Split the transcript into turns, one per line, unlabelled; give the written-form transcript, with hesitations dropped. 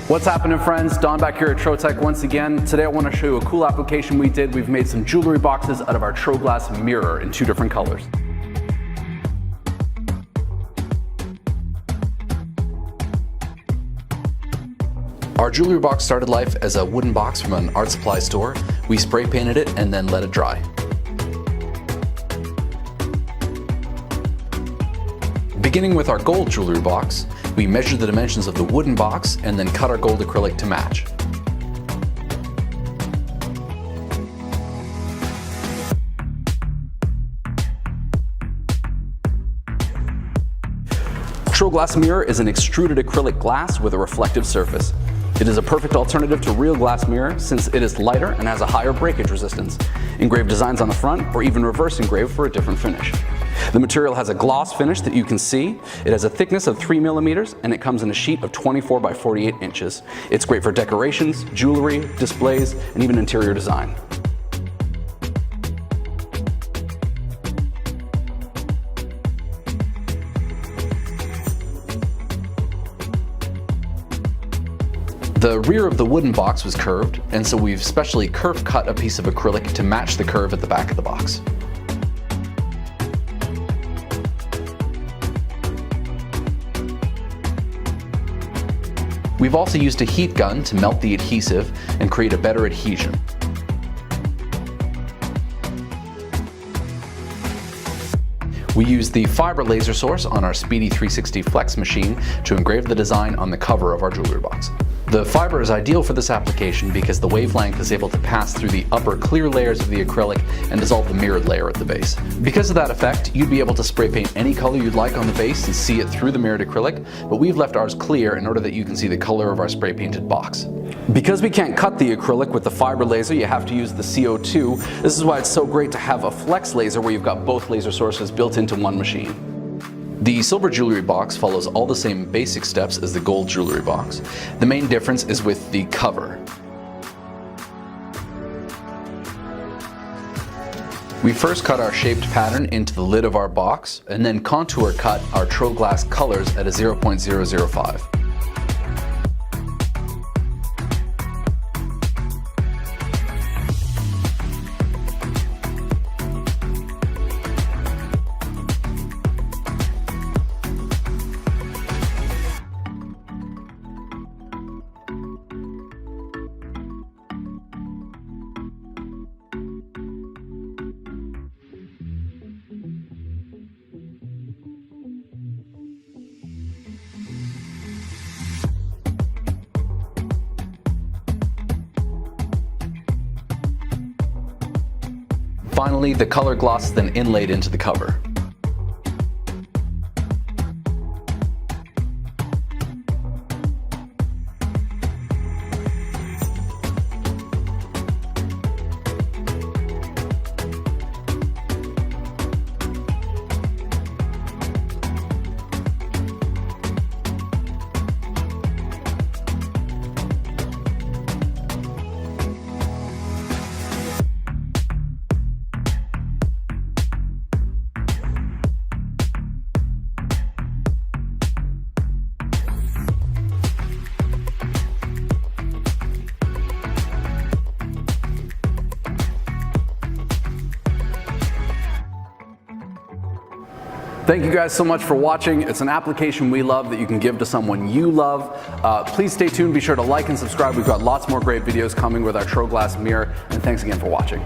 What's happening, friends? Don back here at Trotec once again. Today I want to show you a cool application we did. We've made some jewelry boxes out of our TroGlass Mirror in 2 different colors. Our jewelry box started life as a wooden box from an art supply store. We spray painted it and then let it dry. Beginning with our gold jewelry box, we measured the dimensions of the wooden box and then cut our gold acrylic to match. TroGlass Mirror is an extruded acrylic glass with a reflective surface. It is a perfect alternative to real glass mirror since it is lighter and has a higher breakage resistance. Engraved designs on the front or even reverse engraved for a different finish. The material has a gloss finish that you can see. It has a thickness of 3 millimeters and it comes in a sheet of 24 by 48 inches. It's great for decorations, jewelry, displays, and even interior design. The rear of the wooden box was curved, and so we've specially curve cut a piece of acrylic to match the curve at the back of the box. We've also used a heat gun to melt the adhesive and create a better adhesion. We used the fiber laser source on our Speedy 360 flexx machine to engrave the design on the cover of our jewelry box. The fiber is ideal for this application because the wavelength is able to pass through the upper clear layers of the acrylic and dissolve the mirrored layer at the base. Because of that effect, you'd be able to spray paint any color you'd like on the base and see it through the mirrored acrylic, but we've left ours clear in order that you can see the color of our spray painted box. Because we can't cut the acrylic with the fiber laser, you have to use the CO2. This is why it's so great to have a flexx laser where you've got both laser sources built into one machine. The silver jewelry box follows all the same basic steps as the gold jewelry box. The main difference is with the cover. We first cut our shaped pattern into the lid of our box and then contour cut our TroGlass colors at a 0.005. Finally, the color gloss is then inlaid into the cover. Thank you guys so much for watching. It's an application we love that you can give to someone you love. Please stay tuned. Be sure to like and subscribe. We've got lots more great videos coming with our TroGlass Mirror. And thanks again for watching.